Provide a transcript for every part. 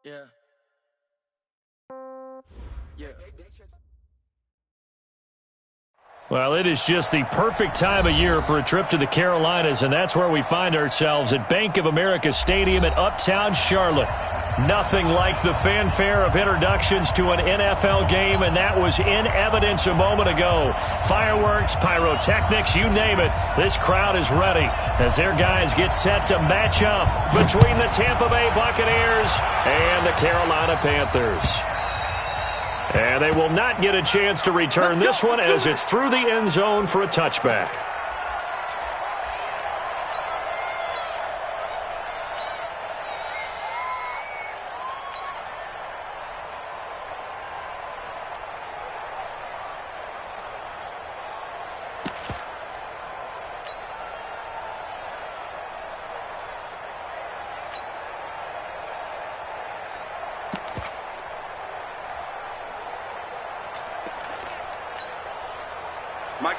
Yeah. Yeah. Well, it is just the perfect time of year for a trip to the Carolinas, and that's where we find ourselves at Bank of America Stadium in Uptown Charlotte. Nothing like the fanfare of introductions to an NFL game, and that was in evidence a moment ago. Fireworks, pyrotechnics, you name it. This crowd is ready as their guys get set to match up between the Tampa Bay Buccaneers and the Carolina Panthers. And they will not get a chance to return this one as it's through the end zone for a touchback.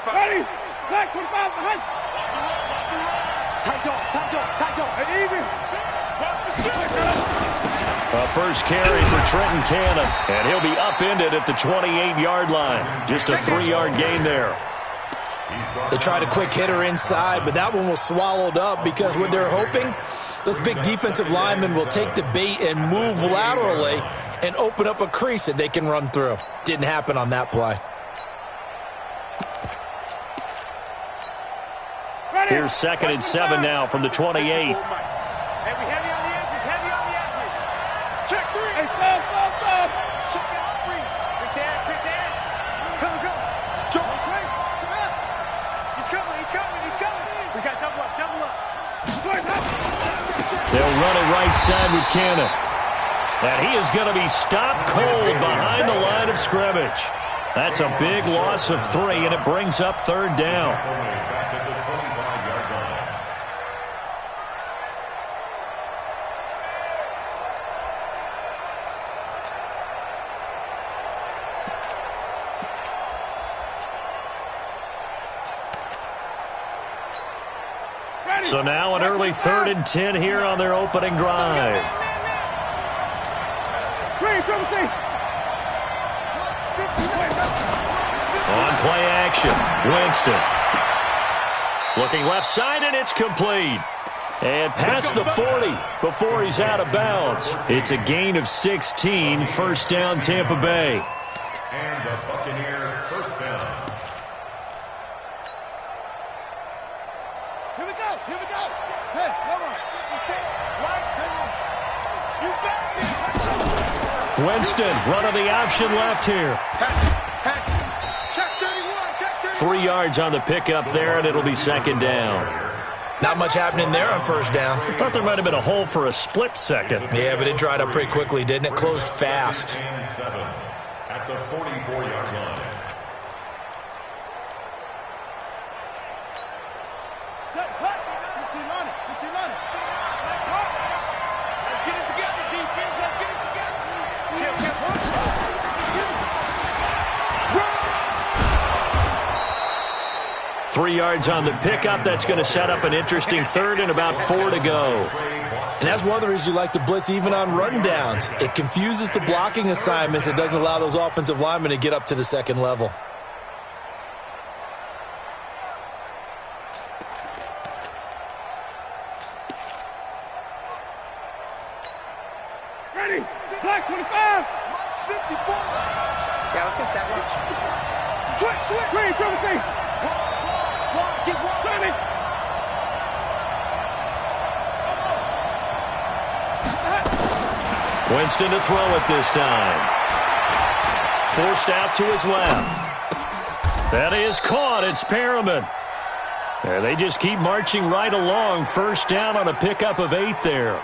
Ready? Back 25 behind. Tight A first carry for Trenton Cannon, and he'll be upended at the 28-yard line. Just a 3-yard gain there. They tried a quick hitter inside, but that one was swallowed up because what they're hoping, those big defensive linemen will take the bait and move laterally and open up a crease that they can run through. Didn't happen on that play. Here's 2nd and 7 now from the 28. Heavy on the edges, Check 3. Hey, stop. Check out 3. Quick dash. Go. Jump. He's coming. We got double up. They'll run it right side with Cannon. And he is going to be stopped cold behind the line of scrimmage. That's a big loss of 3, and it brings up 3rd down. So now an early 3rd and 10 here on their opening drive. On play action, Winston. Looking left side, and it's complete. And past the 40 before he's out of bounds. It's a gain of 16, first down Tampa Bay. And the Buccaneer first down. Here we go. Hey, come on. Winston running the option left here. Check 31. 3 yards on the pickup there, and it'll be 2nd down. Not much happening there on first down. I thought there might have been a hole for a split second. Yeah, but it dried up pretty quickly, didn't it? Closed fast. At the 44-yard line. Set, hut. 15 on it. Let's get it together, defense. Let's get it together. 3 yards on the pickup. That's going to set up an interesting 3rd and about 4 to go. And that's one of the reasons you like to blitz even on rundowns. It confuses the blocking assignments. It doesn't allow those offensive linemen to get up to the 2nd level. Ready? Black 25. 54. Yeah, let's go 7. Switch. Ready, Timothy. Get one. Tommy. Winston to throw it this time. Forced out to his left. That is caught. It's Perriman. They just keep marching right along. First down on a pickup of 8 there.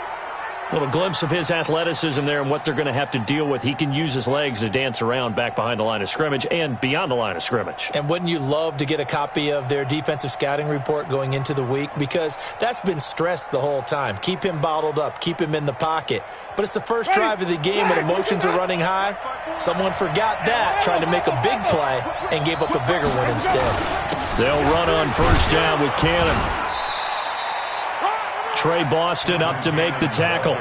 A little glimpse of his athleticism there and what they're going to have to deal with. He can use his legs to dance around back behind the line of scrimmage and beyond the line of scrimmage. And wouldn't you love to get a copy of their defensive scouting report going into the week? Because that's been stressed the whole time. Keep him bottled up. Keep him in the pocket. But it's the first drive of the game and emotions are running high. Someone forgot that, trying to make a big play, and gave up a bigger one instead. They'll run on first down with Cannon. Trey Boston up to make the tackle.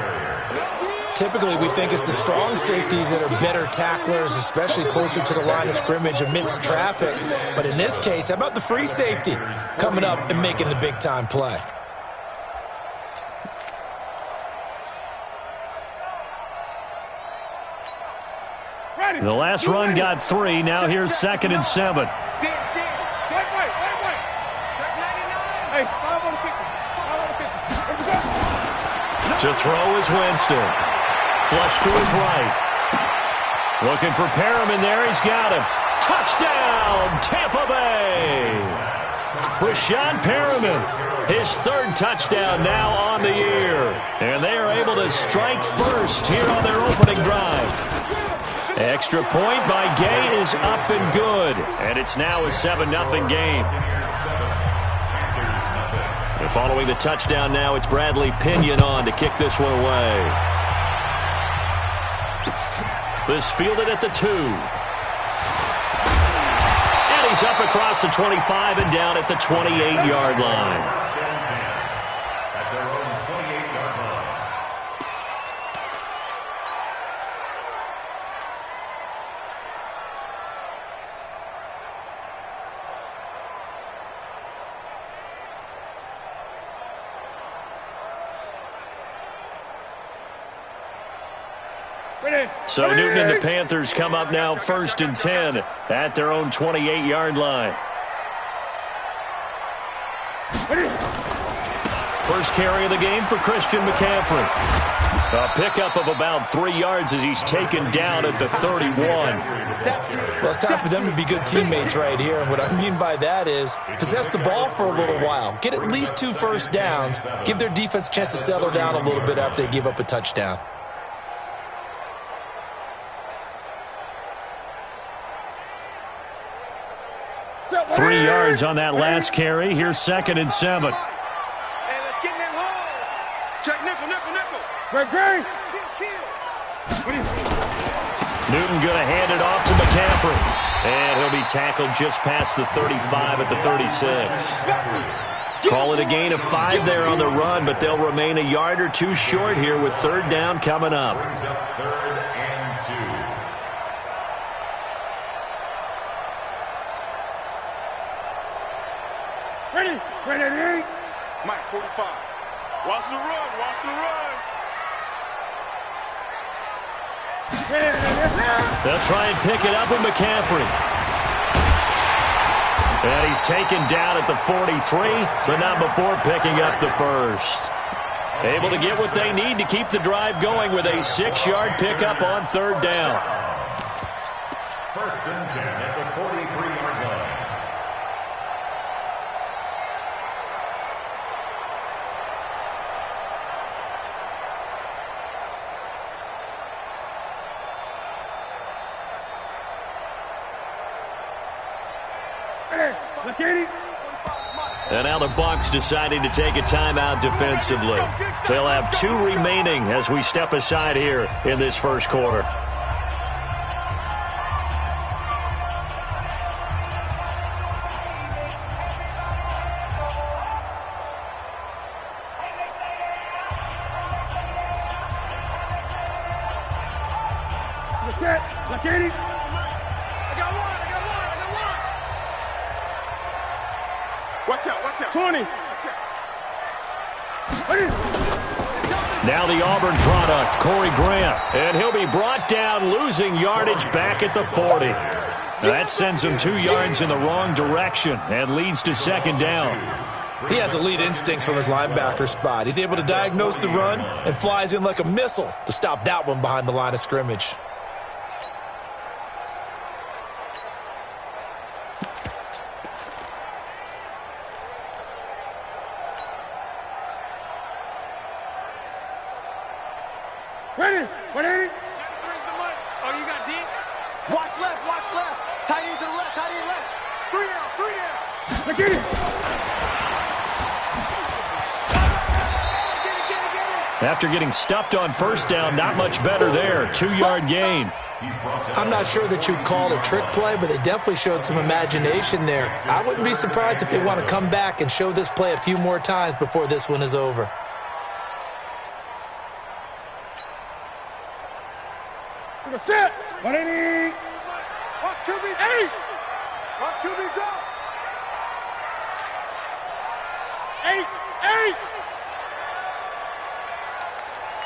Typically, we think it's the strong safeties that are better tacklers, especially closer to the line of scrimmage amidst traffic. But in this case, how about the free safety coming up and making the big-time play? The last run got 3. Now here's 2nd and 7. Wait. Hey, 5 on the 50. 5 on the 50. To throw is Winston. Flush to his right. Looking for Perriman there. He's got him. Touchdown, Tampa Bay. Brashad Perriman, his 3rd touchdown now on the year. And they are able to strike first here on their opening drive. Extra point by Gay is up and good. And it's now a 7-0 game. And following the touchdown now, it's Bradley Pinion on to kick this one away. This fielded at the 2. And he's up across the 25 and down at the 28-yard line. So Newton and the Panthers come up now 1st and 10 at their own 28-yard line. First carry of the game for Christian McCaffrey. A pickup of about 3 yards as he's taken down at the 31. Well, it's time for them to be good teammates right here. And what I mean by that is possess the ball for a little while. Get at least 2 first downs. Give their defense a chance to settle down a little bit after they give up a touchdown. 3 yards on that last carry. Here's 2nd and 7. Hey, let's get in that hole. Check nickel. Great. Newton going to hand it off to McCaffrey. And he'll be tackled just past the 35 at the 36. Call it a gain of 5 there on the run, but they'll remain a yard or 2 short here with 3rd down coming up. Ready. Mike, 45. Watch the run. They'll try and pick it up with McCaffrey. And he's taken down at the 43, but not before picking up the first. Able to get what they need to keep the drive going with a 6-yard pickup on 3rd down. 1st and 10 at the 43-yard line. And now the Bucs deciding to take a timeout defensively. They'll have 2 remaining as we step aside here in this first quarter. Watch out. 20. Now the Auburn product, Corey Grant. And he'll be brought down, losing yardage back at the 40. That sends him 2 yards in the wrong direction and leads to 2nd down. He has elite instincts from his linebacker spot. He's able to diagnose the run and flies in like a missile to stop that one behind the line of scrimmage. Ready. 180. Oh, you got deep? Watch left. Tight end to the left. 3 down. Look at it. After getting stuffed on 1st down, not much better there. 2-yard gain. I'm not sure that you'd call it a trick play, but they definitely showed some imagination there. I wouldn't be surprised if they want to come back and show this play a few more times before this one is over. Sit. 180. Watch QB. 8. Watch QB drop. 8. 8.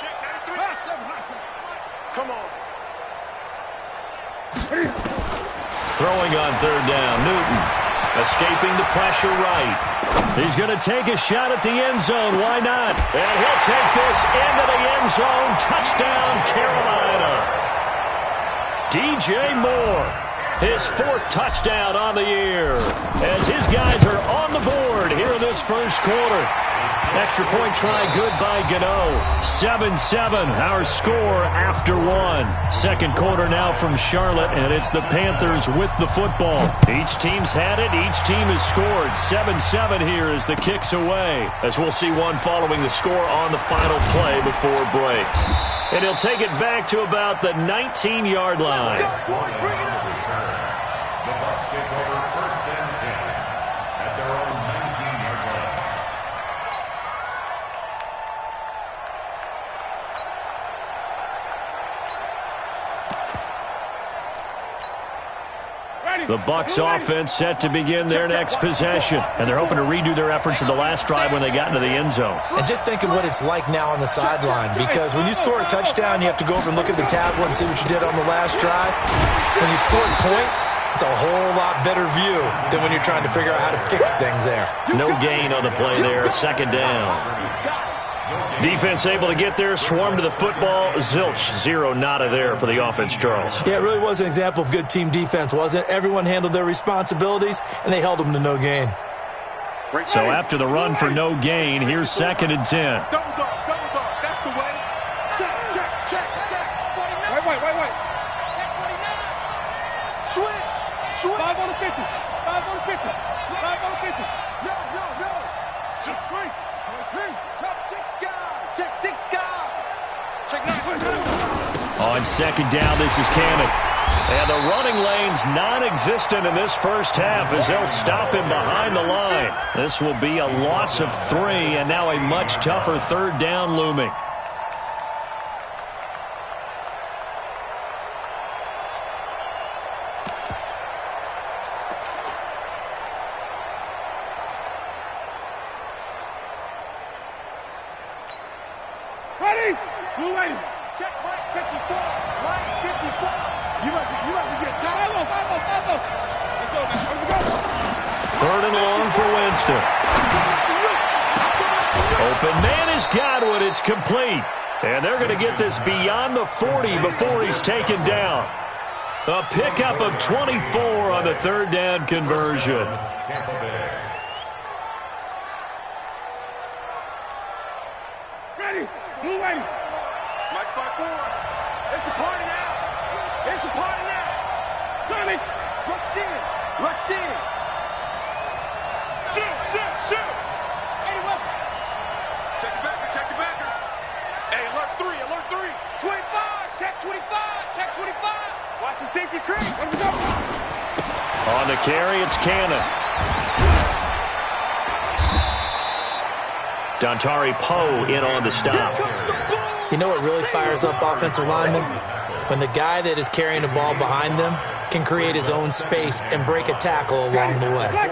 Check 93. High 7. High 7. Come on. Throwing on third down, Newton. Escaping the pressure right. He's going to take a shot at the end zone. Why not? And he'll take this into the end zone. Touchdown, Carolina. DJ Moore, his 4th touchdown on the year, as his guys are on the board here in this first quarter. Extra point try good by Gano. 7-7, our score after 1. Second quarter now from Charlotte, and it's the Panthers with the football. Each team's had it. Each team has scored. 7-7 here as the kick's away, as we'll see one following the score on the final play before break. And he'll take it back to about the 19-yard line. The Bucs take over 1st and 10 at their own 19-yard line. The Bucs offense set to begin their next possession, and they're hoping to redo their efforts in the last drive when they got into the end zone. And just think of what it's like now on the sideline, because when you score a touchdown, you have to go over and look at the tablet and see what you did on the last drive. When you scored points, it's a whole lot better view than when you're trying to figure out how to fix things there. No gain on the play there, 2nd down. Defense able to get there, swarm to the football. Zilch, 0 nada there for the offense, Charles. Yeah, it really was an example of good team defense, wasn't it? Everyone handled their responsibilities, and they held them to no gain. So after the run for no gain, here's 2nd and 10. Double dog. That's the way. Check. Wait. Check 49. Switch. 5 on the 50. 5 on the 50. 5 on the 50. No. Check 3. Check 6 guys. Check 9. On 2nd down, this is Cannon. And the running lane's non-existent in this first half as they'll stop him behind the line. This will be a loss of 3, and now a much tougher 3rd down looming. Ready? Blue lady. Check right 54. Right 54. You must be getting tired. 5-0. Let's go. 3rd and long for Winston. Open man is Godwin. It's complete. And they're going to get this beyond the 40 before he's taken down. A pickup of 24 on the 3rd down conversion. Tampa Bay. Ready? Blue lady. Mike 5-4. It's a party now. Tommy. Rush in. Shoot. Eddie Welker. Check the backer. Hey, alert 3. 25. Check 25. Watch the safety creep. Let him go. On the carry, it's Cannon. Dontari Poe in on the stop. You know what really fires up offensive linemen? When the guy that is carrying the ball behind them can create his own space and break a tackle along the way. Check.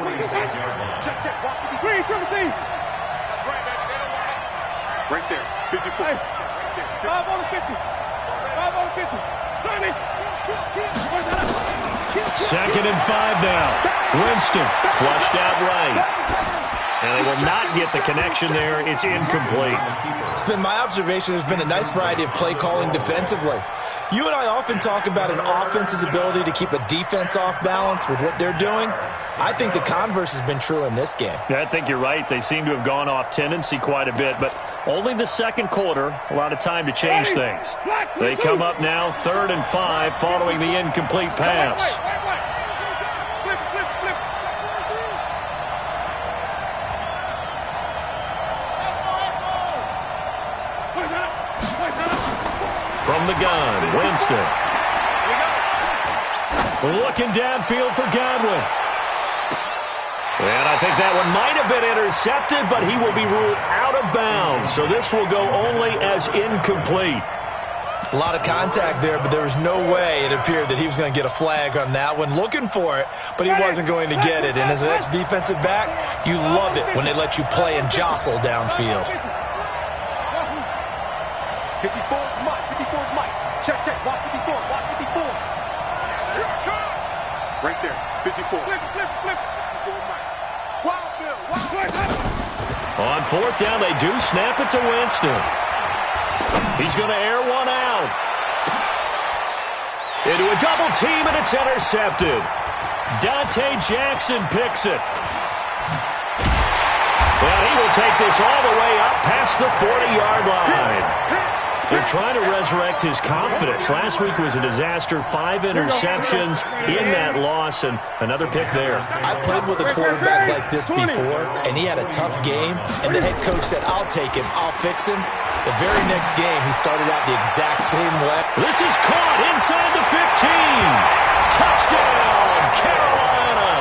Green, Timothy. That's right, baby. They don't want it. Right there. 54. Hey. 5 on the 50. 5 on the 50. Tommy. 2nd and 5 now. Winston flushed out right. And they will not get the connection there. It's incomplete. It's been my observation there's been a nice variety of play calling defensively. You and I often talk about an offense's ability to keep a defense off balance with what they're doing. I think the converse has been true in this game. Yeah, I think you're right. They seem to have gone off tendency quite a bit, but only the 2nd quarter, a lot of time to change things. They come up now 3rd and 5 following the incomplete pass. From the gun, Winston. Looking downfield for Godwin. And I think that one might have been intercepted, but he will be ruled out of bounds. So this will go only as incomplete. A lot of contact there, but there was no way it appeared that he was going to get a flag on that one. Looking for it, but he wasn't going to get it. And as an ex-defensive back, you love it when they let you play and jostle downfield. 54 is Mike. 54 is Mike. Check, check. Watch 54. Watch 54. Right there. 54. Flip. 54 Mike. Wild Bill. On fourth down, they do snap it to Winston. He's going to air one out. Into a double team, and it's intercepted. Dante Jackson picks it. Well, he will take this all the way up past the 40-yard line. They're trying to resurrect his confidence. Last week was a disaster. 5 interceptions in that loss, and another pick there. I played with a quarterback like this before, and he had a tough game, and the head coach said, I'll take him, I'll fix him. The very next game, he started out the exact same way. This is caught inside the 15. Touchdown, Carolina.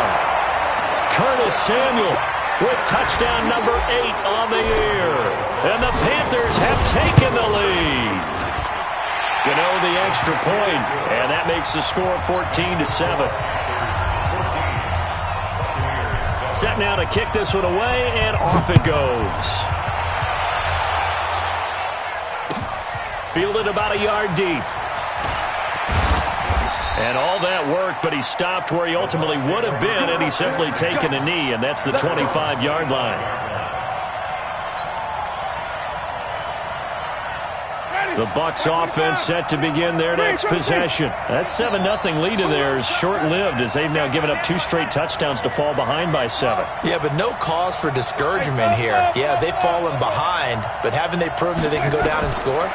Curtis Samuel with touchdown number 8 on the year. And the Panthers have taken the lead. Gano the extra point, and that makes the score 14-7. Set now to kick this one away, and off it goes. Fielded about a yard deep. And all that work, but he stopped where he ultimately would have been, and he's simply taken a knee, and that's the 25-yard line. The Bucs offense set to begin their next possession. That 7-0 lead of theirs short-lived as they've now given up 2 straight touchdowns to fall behind by 7. Yeah, but no cause for discouragement here. Yeah, they've fallen behind, but haven't they proven that they can go down and score?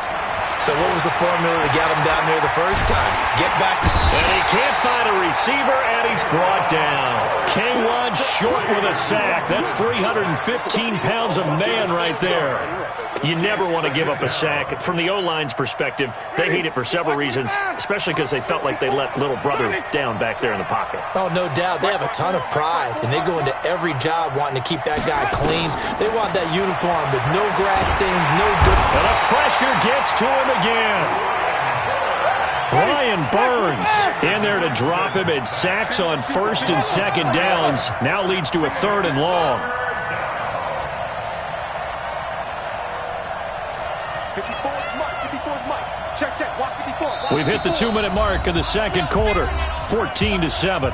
So what was the formula to get him down there the first time? Get back. And he can't find a receiver, and he's brought down. K1 short with a sack. That's 315 pounds of man right there. You never want to give up a sack. From the O-line's perspective, they hate it for several reasons, especially because they felt like they let little brother down back there in the pocket. Oh, no doubt. They have a ton of pride, and they go into every job wanting to keep that guy clean. They want that uniform with no grass stains, no dirt. And the pressure gets to him again. Brian Burns in there to drop him, and sacks on first and second downs. Now leads to a 3rd and long. 54 is Mike. 54 is Mike. Check, check. Watch 54. We've hit the 2-minute mark of the second quarter. 14-7.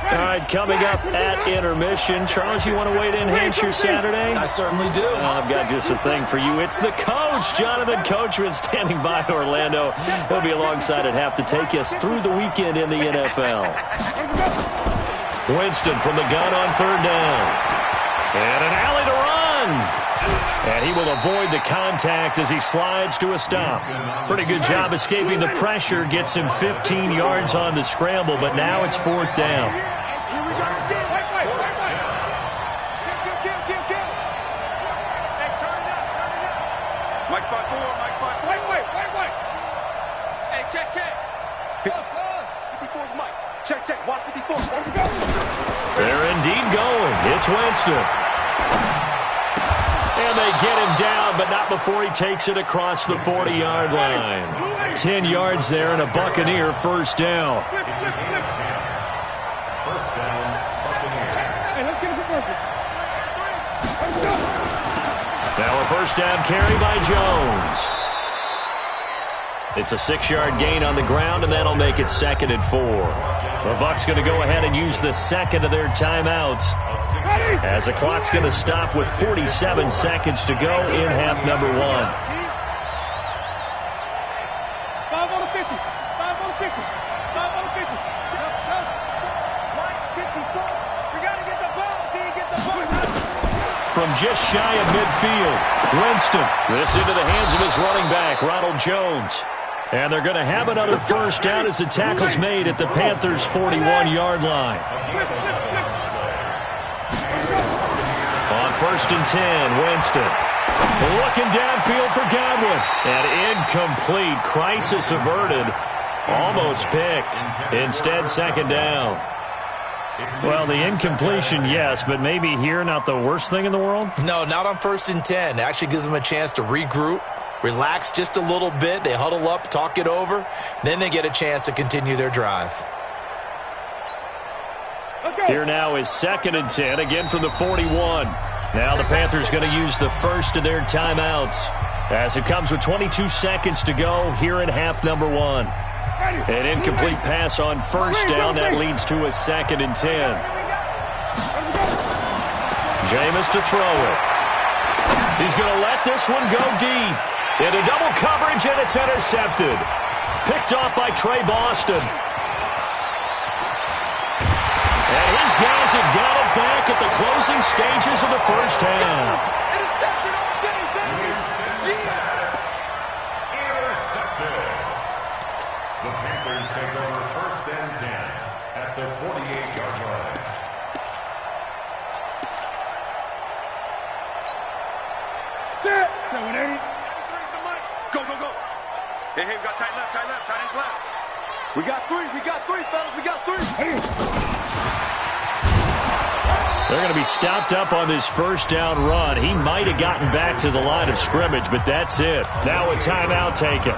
All right, coming up at intermission. Charles, you want to wait in Hampshire Saturday? I certainly do. I've got just a thing for you. It's the coach, Jonathan Coachman, standing by in Orlando. He'll be alongside at half to take us through the weekend in the NFL. Winston from the gun on 3rd down. And an alley to run. And he will avoid the contact as he slides to a stop. Pretty good job escaping the pressure. Gets him 15 yards on the scramble, but now it's 4th down. Here we go. Wait. Kill. Hey, turn it up. Mike 5-4. Wait. Hey, check. 54 is Mike. Check. Watch 54. They're indeed going. It's Winston. And they get him down, but not before he takes it across the 40-yard line. 10 yards there and a Buccaneer first down. Flip. First down, Buccaneers. Hey, let's get him for purpose. Now a first down carry by Jones. It's a 6-yard gain on the ground, and that'll make it 2nd and 4. The Bucs going to go ahead and use the second of their timeouts, as the clock's going to stop with 47 seconds to go in half number 1. 5 on the 50. 5 on the 50. 5 on the 50. Mike, 54. We got to get the ball. Can you get the ball? From just shy of midfield, Winston. This into the hands of his running back, Ronald Jones. And they're going to have another first down as the tackle's made at the Panthers' 41-yard line. On 1st and 10, Winston. Looking downfield for Godwin. And incomplete. Crisis averted. Almost picked. Instead, 2nd down. Well, the incompletion, yes, but maybe here not the worst thing in the world? No, not on 1st and 10. It actually gives them a chance to regroup, relax just a little bit. They huddle up, talk it over. Then they get a chance to continue their drive. Here now is 2nd and 10, again from the 41. Now the Panthers going to use the first of their timeouts as it comes with 22 seconds to go here in half number 1. An incomplete pass on 1st down. That leads to a 2nd and 10. Jameis to throw it. He's going to let this one go deep. Into double coverage, and it's intercepted. Picked off by Trey Boston. And his guys have got it back at the closing stages of the first half. The Panthers take over 1st and 10 at the 48-yard line. Set. 180. Go, go, go. Hey, we got tight left, tight ends left. We got three, fellas, we got 3. They're going to be stopped up on this first down run. He might have gotten back to the line of scrimmage, but that's it. Now a timeout taken.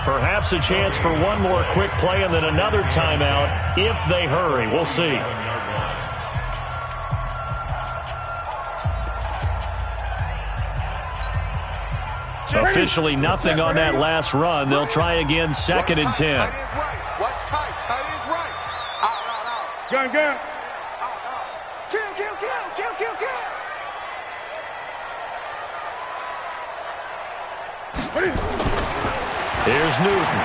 Perhaps a chance for one more quick play and then another timeout if they hurry. We'll see. Officially nothing on that last run. They'll try again 2nd and 10. What's tight? Tight is right. Out. Gun. Kill. Here's Newton.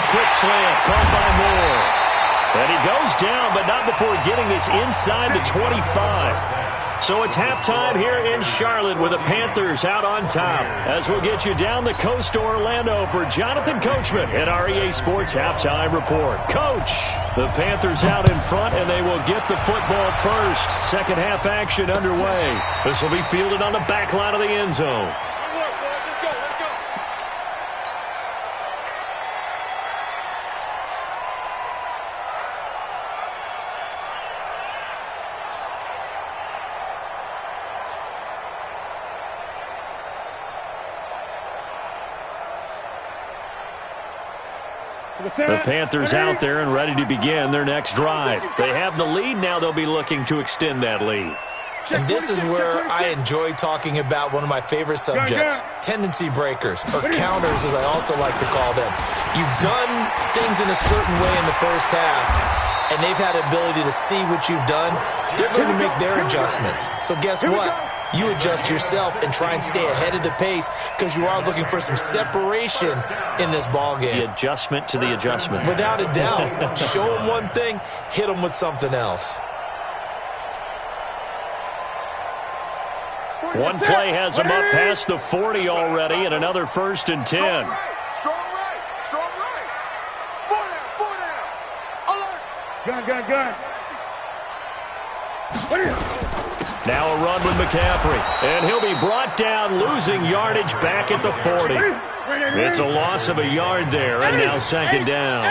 Quick slant caught by Moore. And he goes down, but not before getting this inside the 25. So it's halftime here in Charlotte with the Panthers out on top. As we'll get you down the coast to Orlando for Jonathan Coachman at our EA Sports Halftime Report. Coach, the Panthers out in front, and they will get the football first. Second half action underway. This will be fielded on the back line of the end zone. The Panthers out there and ready to begin their next drive. They have the lead. Now they'll be looking to extend that lead. And this is where I enjoy talking about one of my favorite subjects, tendency breakers, or counters as I also like to call them. You've done things in a certain way in the first half, and they've had the ability to see what you've done. They're going to make their adjustments. So guess what? You adjust yourself and try and stay ahead of the pace because you are looking for some separation in this ball game. The adjustment to the adjustment. Without a doubt. Show them one thing, hit them with something else. One play has them up past the 40 already, and another 1st and 10. Strong right. 4 down. Alert. Gun. Now a run with McCaffrey, and he'll be brought down, losing yardage back at the 40. It's a loss of a yard there, and now 2nd down.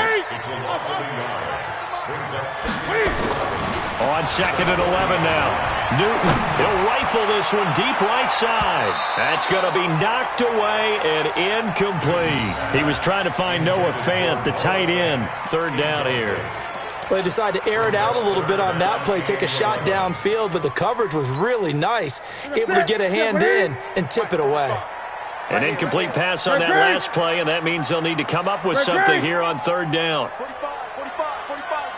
On 2nd and 11 now. Newton, he'll rifle this one deep right side. That's going to be knocked away and incomplete. He was trying to find Noah Fant, the tight end. 3rd down here. Well, they decided to air it out a little bit on that play, take a shot downfield, but the coverage was really nice, able to get a hand in and tip it away. An incomplete pass on that last play, and that means they'll need to come up with something here on 3rd down. 45,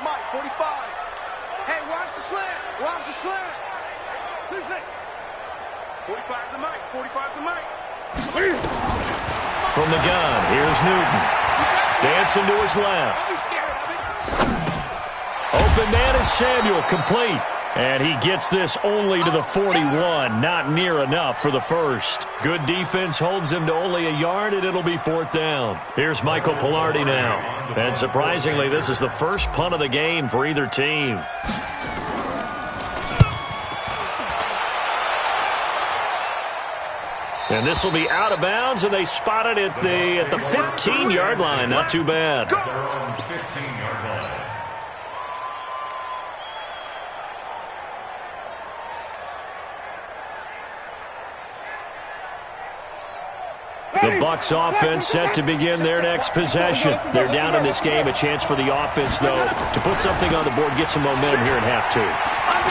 Mike, 45. Hey, watch the slant. 2 seconds. 45 to Mike. From the gun, here's Newton. Dancing to his left. Open man is Samuel, complete. And he gets this only to the 41, not near enough for the first. Good defense holds him to only a yard, and it'll be 4th down. Here's Michael Pilardi now. And surprisingly, this is the first punt of the game for either team. And this will be out of bounds, and they spot it at the 15-yard line. Not too bad. The Bucs offense set to begin their next possession. They're down in this game. A chance for the offense, though, to put something on the board, get some momentum here in half two.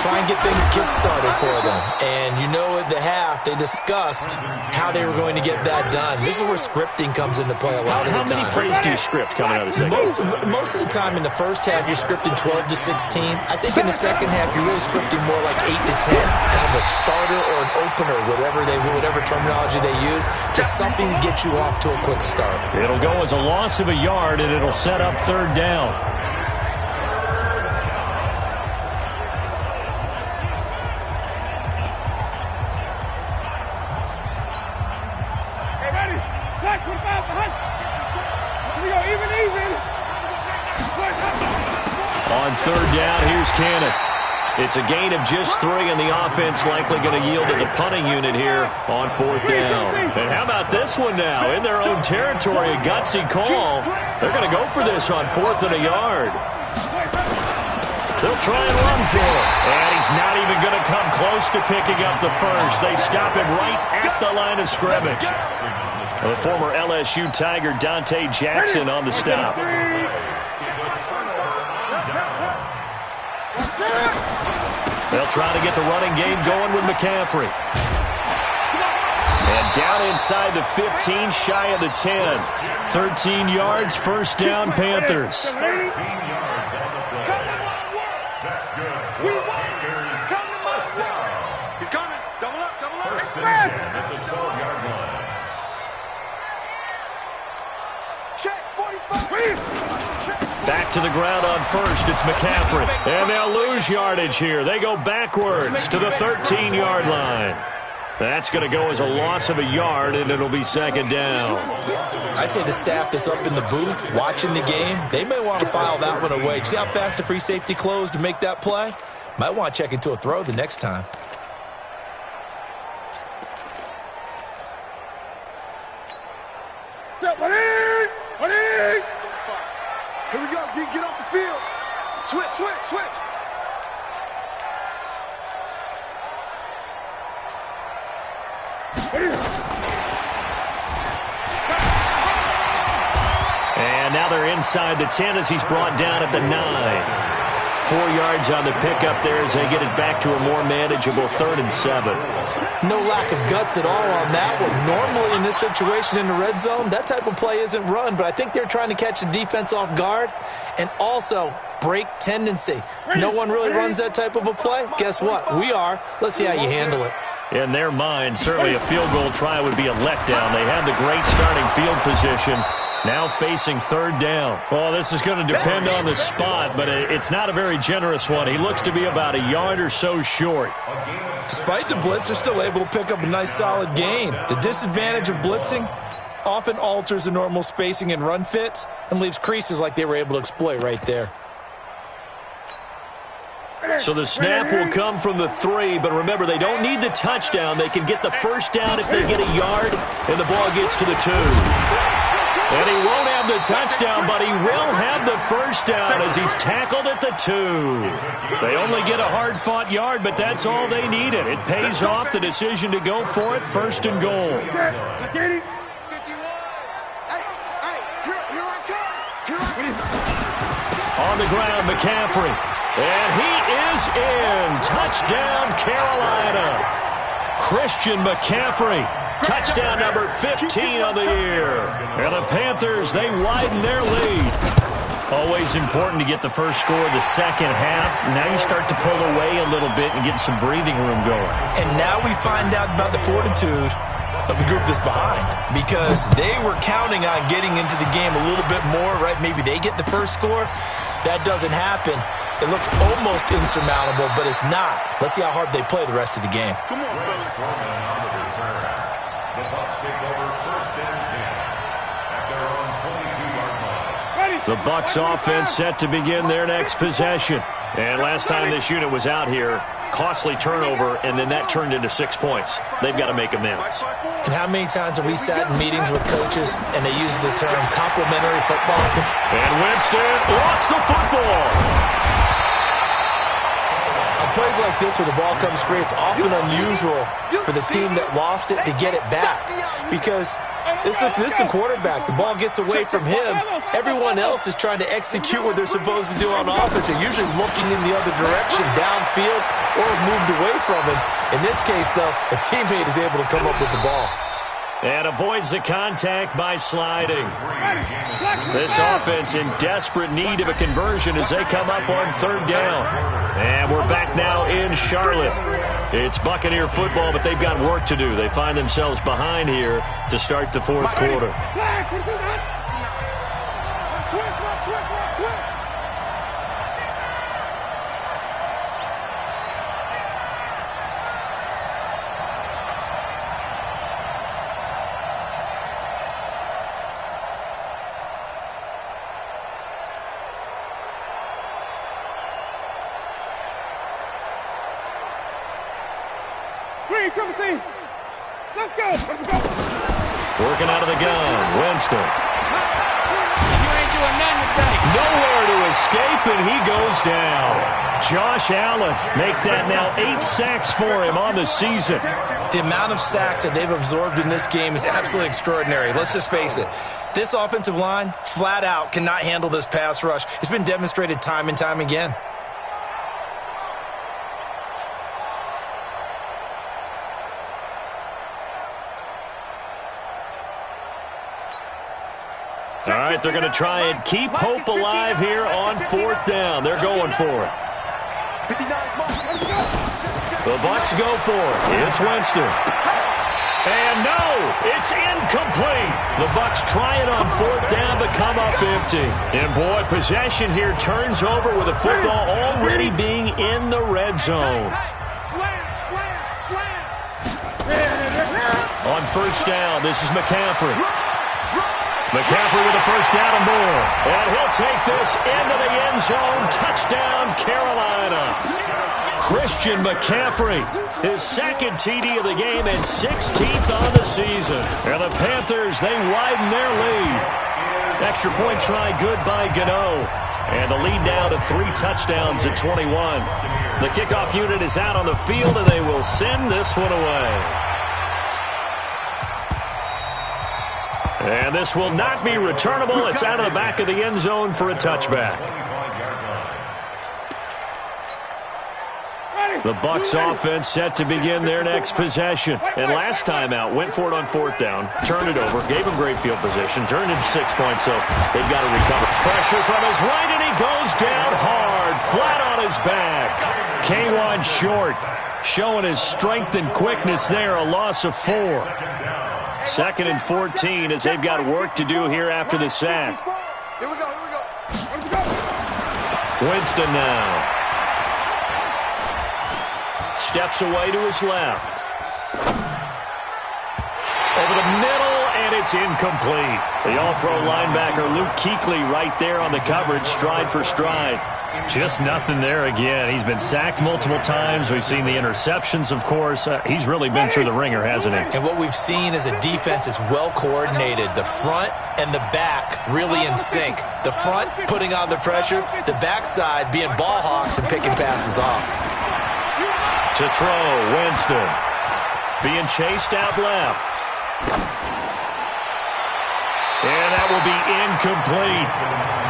Try and get things kick-started for them. And you know at the half, they discussed how they were going to get that done. This is where scripting comes into play a lot of the time. How many plays do you script coming out of the second? Most of the time in the first half, you're scripting 12 to 16. I think in the second half, you're really scripting more like 8 to 10. Kind of a starter or an opener, whatever terminology they use. Just something to get you off to a quick start. It'll go as a loss of a yard, and it'll set up third down. On third down, here's Cannon. It's a gain of just 3, and the offense likely going to yield to the punting unit here on fourth down. And how about this one now? In their own territory, a gutsy call. They're going to go for this on 4th and a yard. They'll try and run for it. And he's not even going to come close to picking up the first. They stop him right at the line of scrimmage. The former LSU Tiger Dante Jackson on the stop. They'll try to get the running game going with McCaffrey. And down inside the 15, shy of the 10. 13 yards, first down, Panthers. 13 yards on the play. That's good. He's coming. Double up. First and 10 at the 12-yard line. Check, 45. Back to the ground on first. It's McCaffrey. And they'll lose yardage here. They go backwards to the 13-yard line. That's going to go as a loss of a yard, and it'll be second down. I'd say the staff that's up in the booth watching the game, they may want to file that one away. See how fast the free safety closed to make that play? Might want to check into a throw the next time. Here we go, D. Get off the field. Switch. And now they're inside the 10 as he's brought down at the 9. 4 yards on the pickup there as they get it back to a more manageable 3rd and 7. No lack of guts at all on that one. Normally in this situation in the red zone, that type of play isn't run, but I think they're trying to catch the defense off guard and also break tendency. No one really runs that type of a play. Guess what? We are. Let's see how you handle it. In their mind, certainly a field goal try would be a letdown. They had the great starting field position. Now facing third down. Well, this is going to depend on the spot, but it's not a very generous one. He looks to be about a yard or so short. Despite the blitz, they're still able to pick up a nice solid gain. The disadvantage of blitzing often alters the normal spacing and run fits and leaves creases like they were able to exploit right there. So the snap will come from the 3, but remember, they don't need the touchdown. They can get the first down if they get a yard, and the ball gets to the 2. And he won't have the touchdown, but he will have the first down as he's tackled at the 2. They only get a hard-fought yard, but that's all they needed. It pays off the decision to go for it, 1st and goal. On the ground, McCaffrey. And he is in. Touchdown, Carolina. Christian McCaffrey. Touchdown number 15 of the year. And the Panthers, they widen their lead. Always important to get the first score of the second half. Now you start to pull away a little bit and get some breathing room going. And now we find out about the fortitude of the group that's behind, because they were counting on getting into the game a little bit more, right? Maybe they get the first score. That doesn't happen. It looks almost insurmountable, but it's not. Let's see how hard they play the rest of the game. Come on, fellas. The Bucs take over 1st and 10 at their own 22-yard line. The Bucs offense set to begin their next possession. And last time this unit was out here, costly turnover, and then that turned into 6 points. They've got to make amends. And how many times have we sat in meetings with coaches and they use the term complimentary football? And Winston lost the football. A plays like this where the ball comes free, it's often unusual for the team that lost it to get it back because this is the quarterback. The ball gets away from him. Everyone else is trying to execute what they're supposed to do on offense. They're usually looking in the other direction, downfield, or moved away from him. In this case, though, a teammate is able to come up with the ball. And avoids the contact by sliding. This offense in desperate need of a conversion as they come up on third down. And we're back now in Charlotte. It's Buccaneer football, but they've got work to do. They find themselves behind here to start the fourth quarter. Timothy, let's go. Working out of the gun, Winston. You ain't doing nothing today. Nowhere to escape, and he goes down. Josh Allen make that now 8 sacks for him on the season. The amount of sacks that they've absorbed in this game is absolutely extraordinary. Let's just face it. This offensive line, flat out, cannot handle this pass rush. It's been demonstrated time and time again. All right, they're going to try and keep hope alive here on fourth down. They're going for it. The Bucs go for it. It's Winston. And no, it's incomplete. The Bucs try it on fourth down but come up empty. And boy, possession here turns over with the football already being in the red zone. On first down, this is McCaffrey. McCaffrey with a first down and more. And he'll take this into the end zone. Touchdown, Carolina. Christian McCaffrey, his second TD of the game and 16th on the season. And the Panthers, they widen their lead. Extra point try good by Gano. And the lead now to 3 touchdowns at 21. The kickoff unit is out on the field, and they will send this one away. And this will not be returnable. It's out of the back of the end zone for a touchback. The Bucs offense set to begin their next possession. And last time out, went for it on fourth down, turned it over, gave him great field position, turned into 6 points, so they've got to recover. Pressure from his right, and he goes down hard, flat on his back. K1 short, showing his strength and quickness there, a loss of 4. 2nd and 14 as they've got work to do here after the sack. Here we go. Winston now. Steps away to his left. Over the middle, and it's incomplete. The all-pro linebacker Luke Kuechly right there on the coverage, stride for stride. Just nothing there again. He's been sacked multiple times. We've seen the interceptions, of course. He's really been through the ringer, hasn't he? And what we've seen is a defense that's well coordinated. The front and the back really in sync. The front putting on the pressure, the backside being ball hawks and picking passes off. To throw, Winston. Being chased out left. And that will be incomplete.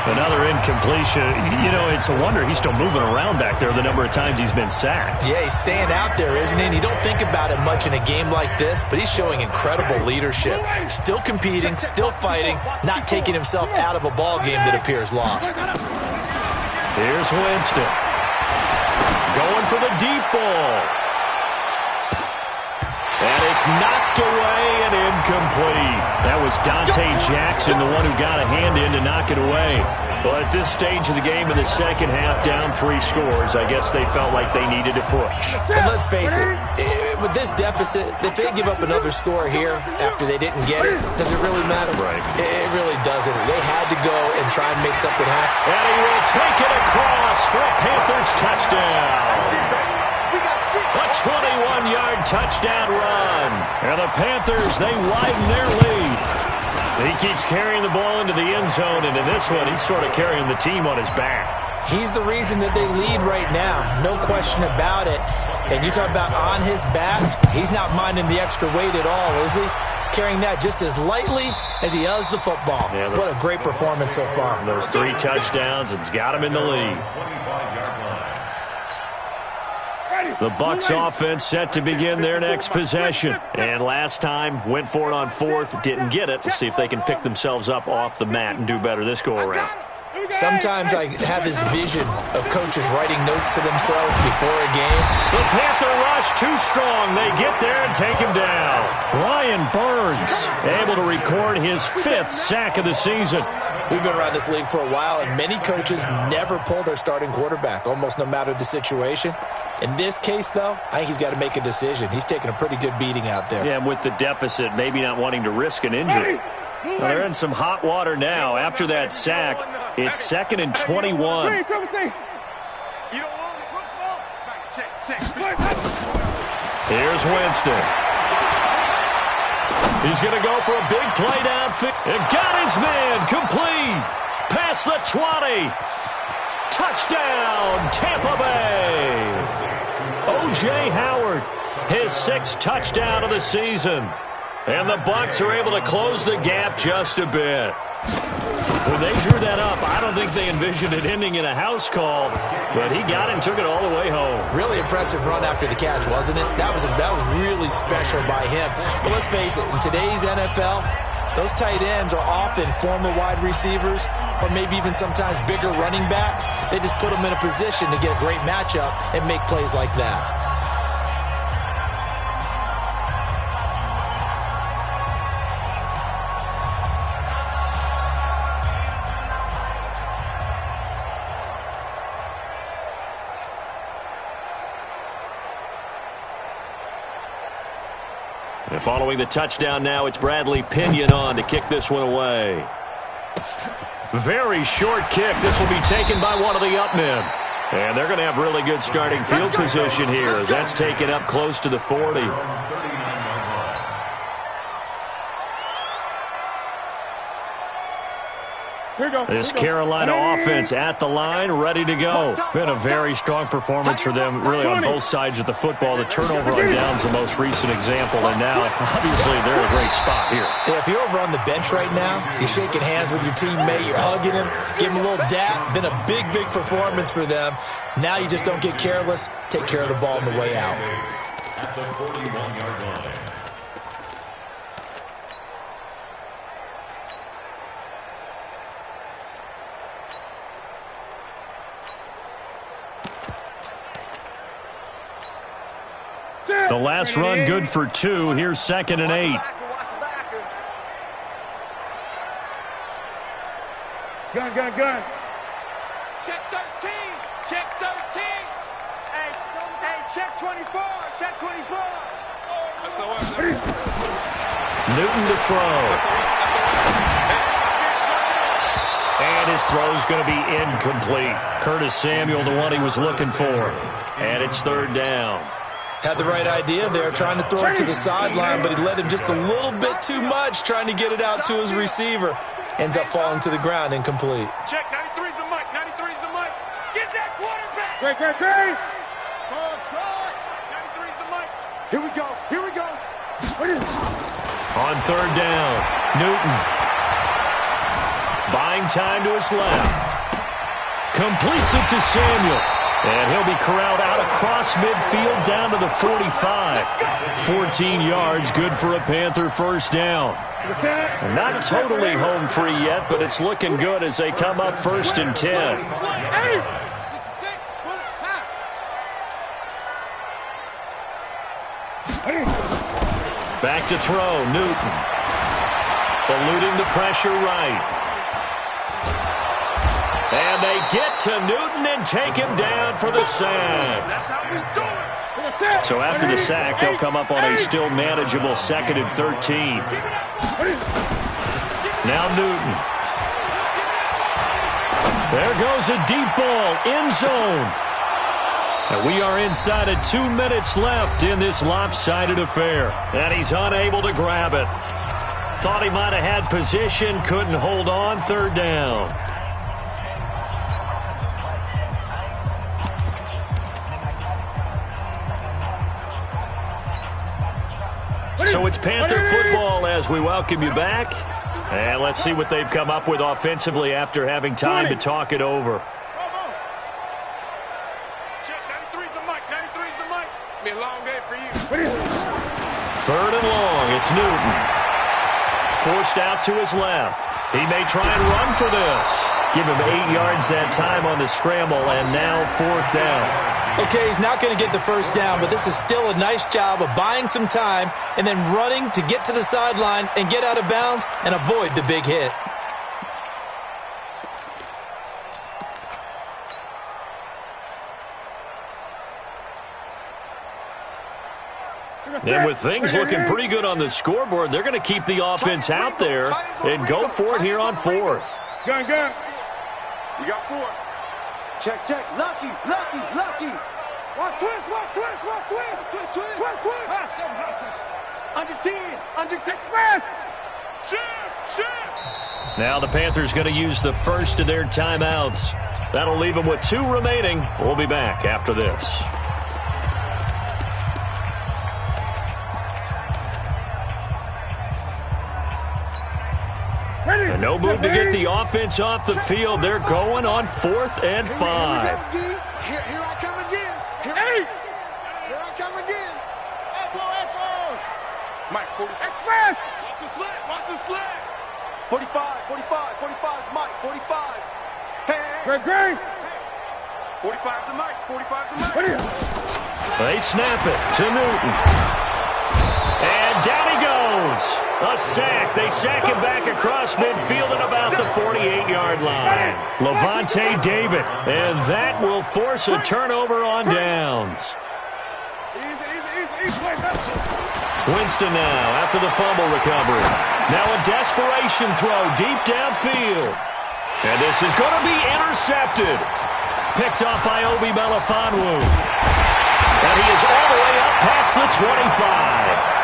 Another incompletion. You know, it's a wonder he's still moving around back there the number of times he's been sacked. Yeah, he's staying out there, isn't he? And you don't think about it much in a game like this, but he's showing incredible leadership. Still competing, still fighting, not taking himself out of a ball game that appears lost. Here's Winston. Going for the deep ball. And it's knocked away and incomplete. That was Dante Jackson, the one who got a hand in to knock it away. But at this stage of the game in the second half, down 3 scores, I guess they felt like they needed to push. And let's face it, with this deficit, if they give up another score here after they didn't get it, does it really matter? Right. It really doesn't. They had to go and try and make something happen. And he will take it across for a Panthers touchdown. A 21-yard touchdown run. And the Panthers, they widen their lead. He keeps carrying the ball into the end zone, and in this one, he's sort of carrying the team on his back. He's the reason that they lead right now. No question about it. And you talk about on his back, he's not minding the extra weight at all, is he? Carrying that just as lightly as he does the football. Yeah, what a great performance so far. Those 3 touchdowns, and it's got him in the lead. The Bucs offense set to begin their next possession. And last time, went for it on 4th, didn't get it. We'll see if they can pick themselves up off the mat and do better this go-around. Sometimes I have this vision of coaches writing notes to themselves before a game. The Panther rush too strong. They get there and take him down. Brian Burns able to record his 5th sack of the season. We've been around this league for a while, and many coaches never pull their starting quarterback, almost no matter the situation. In this case, though, I think he's got to make a decision. He's taking a pretty good beating out there. Yeah, and with the deficit, maybe not wanting to risk an injury. Well, they're in some hot water now. After that sack, it's 2nd and 21. Here's Winston. He's going to go for a big play downfield. And got his man complete. Past the 20. Touchdown, Tampa Bay. O.J. Howard, his 6th touchdown of the season. And the Bucs are able to close the gap just a bit. When they drew that up, I don't think they envisioned it ending in a house call, but he got it and took it all the way home. Really impressive run after the catch, wasn't it? That was really special by him. But let's face it, in today's NFL, those tight ends are often former wide receivers or maybe even sometimes bigger running backs. They just put them in a position to get a great matchup and make plays like that. And following the touchdown now, it's Bradley Pinion on to kick this one away. Very short kick. This will be taken by one of the up men. And they're going to have really good starting field position here as that's taken up close to the 40. This Carolina offense at the line, ready to go. Been a very strong performance for them, really on both sides of the football. The turnover on downs the most recent example, and now, obviously, they're in a great spot here. Yeah, if you're over on the bench right now, you're shaking hands with your teammate, you're hugging him, give him a little dap. Been a big, big performance for them. Now you just don't get careless. Take care of the ball on the way out. At the 41-yard line. The last run good for 2. Here's 2nd and 8. Gun. Check 13. Check 13. Hey, check 24. Check 24. Newton to throw. And his throw's going to be incomplete. Curtis Samuel, the one he was looking for. And it's 3rd down. Had the right idea there, trying to throw it to the sideline, but he let him just a little bit too much, trying to get it out to his receiver. Ends up falling to the ground, incomplete. Check, 93's the mic, 93's the mic. Get that quarterback. Great. Try. 93's the mic. Here we go. On 3rd down, Newton. Buying time to his left. Completes it to Samuel. And he'll be corralled out across midfield down to the 45. 14 yards, good for a Panther 1st down. And not totally home free yet, but it's looking good as they come up 1st and 10. Back to throw, Newton. Eluding the pressure right. And they get to Newton and take him down for the sack. So after the sack, they'll come up on a still manageable 2nd and 13. Now Newton. There goes a deep ball, end zone. And we are inside of 2 minutes left in this lopsided affair. And he's unable to grab it. Thought he might have had position, couldn't hold on, 3rd down. So it's Panther football as we welcome you back. And let's see what they've come up with offensively after having time to talk it over. Check, 93's the mic, 93's the mic. It's be a long day for you. 3rd and long, it's Newton. Forced out to his left. He may try and run for this. Give him 8 yards that time on the scramble, and now 4th down. Okay, he's not going to get the first down, but this is still a nice job of buying some time and then running to get to the sideline and get out of bounds and avoid the big hit. And with things looking pretty good on the scoreboard, they're going to keep the offense out there and go for it here on 4th. Gun. You got 4. Check. Lucky. Watch twist. High 7. Under 10. Shit. Now the Panthers going to use the first of their timeouts. That'll leave them with 2 remaining. We'll be back after this. And no move to get the offense off the field. They're going on 4th and 5. Here I come again. Here I come again. Echo. Mike, 45. Watch the sled. 45. Mike, 45. Hey. Great. 45's the Mike. They snap it to Newton. And down he goes. A sack. They sack him back across midfield at about the 48-yard line. Levante David. And that will force a turnover on downs. Winston now after the fumble recovery. Now a desperation throw deep downfield. And this is going to be intercepted. Picked off by Obi Melifonwu. And he is all the way up past the 25.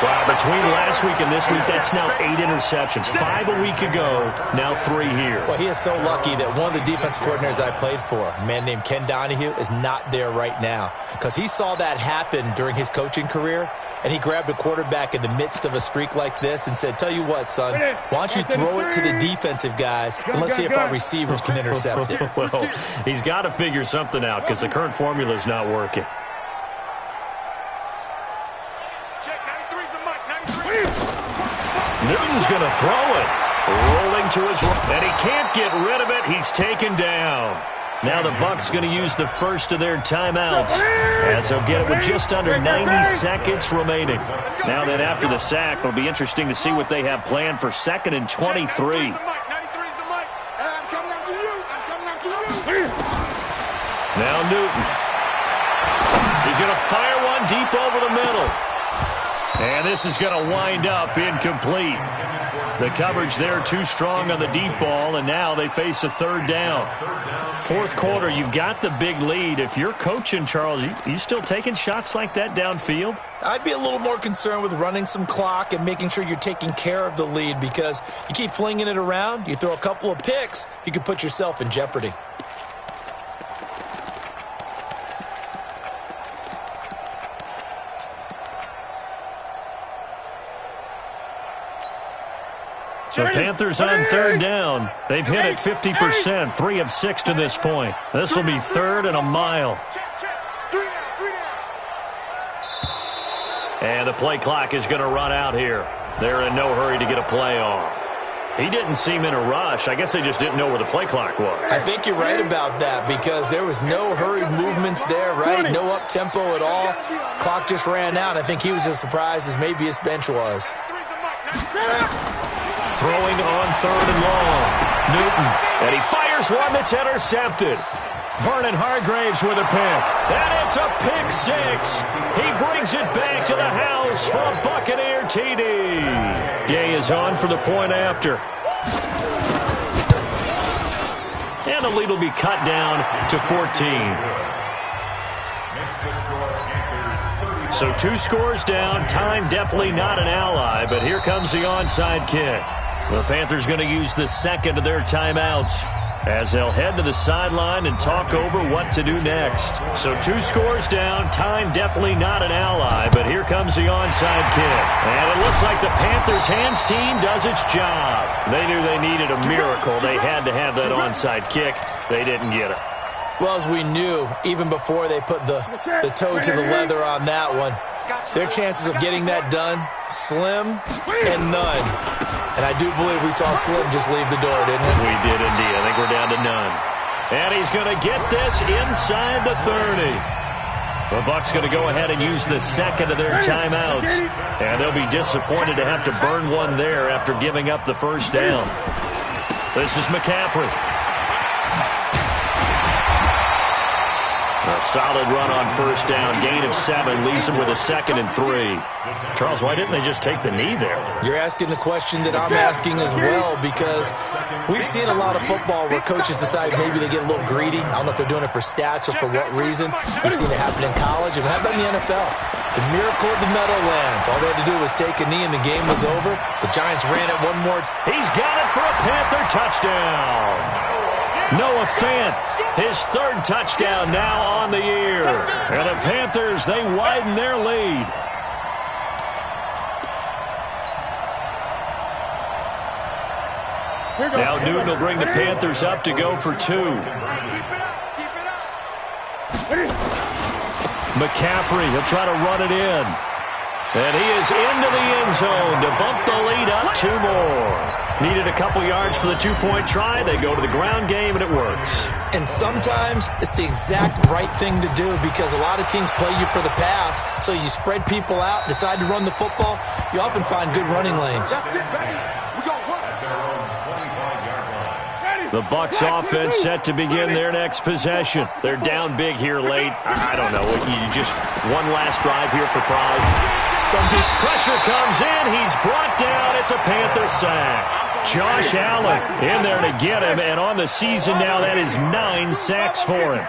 Wow, between last week and this week, that's now 8 interceptions. 5 a week ago, now 3 here. Well, he is so lucky that one of the defense coordinators I played for, a man named Ken Donahue, is not there right now. Because he saw that happen during his coaching career, and he grabbed a quarterback in the midst of a streak like this and said, tell you what, son, why don't you throw it to the defensive guys, and let's see if our receivers can intercept it. Well, he's got to figure something out because the current formula is not working. Newton's going to throw it. Rolling to his right. And he can't get rid of it. He's taken down. Now the Bucs going to use the first of their timeouts as they'll get it with just under 90 seconds remaining. Now then after the sack, it'll be interesting to see what they have planned for 2nd and 23. Now Newton. He's going to fire one deep over the middle. And this is going to wind up incomplete. The coverage there too strong on the deep ball, and now they face a 3rd down. 4th quarter, you've got the big lead. If you're coaching, Charles, you still taking shots like that downfield? I'd be a little more concerned with running some clock and making sure you're taking care of the lead because you keep flinging it around, you throw a couple of picks, you can put yourself in jeopardy. The Panthers on 3rd down. They've hit it 50%, 3 of 6 to this point. This will be 3rd and a mile. And the play clock is going to run out here. They're in no hurry to get a play off. He didn't seem in a rush. I guess they just didn't know where the play clock was. I think you're right about that because there was no hurried movements there, right? No up-tempo at all. Clock just ran out. I think he was as surprised as maybe his bench was. Throwing on 3rd and long. Newton. And he fires one that's intercepted. Vernon Hargraves with a pick. And it's a pick 6. He brings it back to the house for a Buccaneer TD. Gay is on for the point after. And the lead will be cut down to 14. So 2 scores down. Time definitely not an ally, but here comes the onside kick. The Panthers going to use the 2nd of their timeouts. as they'll head to the sideline and talk over what to do next. So 2 scores down, time definitely not an ally, but here comes the onside kick. And it looks like the Panthers' hands team does its job. They knew they needed a miracle. They had to have that onside kick. They didn't get it. Well, as we knew, even before they put the toe to the leather on that one, their chances of getting that done, slim and none. And I do believe we saw Slim just leave the door, didn't we? We did indeed. I think we're down to none. And he's going to get this inside the 30. The Bucs going to go ahead and use the second of their timeouts. And they'll be disappointed to have to burn one there after giving up the first down. This is McCaffrey. A solid run on first down. Gain of 7 leaves him with a 2nd and 3. Charles, why didn't they just take the knee there? You're asking the question that I'm asking as well, because we've seen a lot of football where coaches decide maybe they get a little greedy. I don't know if they're doing it for stats or for what reason. We've seen it happen in college, and how about in the NFL? The miracle of the Meadowlands. All they had to do was take a knee and the game was over. The Giants ran it one more. He's got it for a Panther touchdown. Noah Fant, his 3rd touchdown now on the year. And the Panthers, they widen their lead. Now Newton will bring the Panthers up to go for 2. McCaffrey, he'll try to run it in. And he is into the end zone to bump the lead up 2 more. Needed a couple yards for the 2-point try. They go to the ground game, and it works. And sometimes it's the exact right thing to do, because a lot of teams play you for the pass, so you spread people out, decide to run the football. You often find good running lanes. The Bucs offense set to begin their next possession. They're down big here late. I don't know. You just one last drive here for pride. Pressure comes in. He's brought down. It's a Panther sack. Josh Allen in there to get him, and on the season now, that is 9 sacks for him.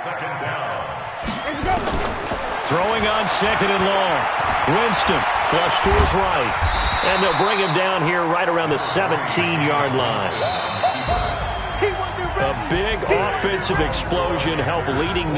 Throwing on 2nd and long. Winston flush to his right, and they'll bring him down here right around the 17-yard line. A big offensive explosion helped leading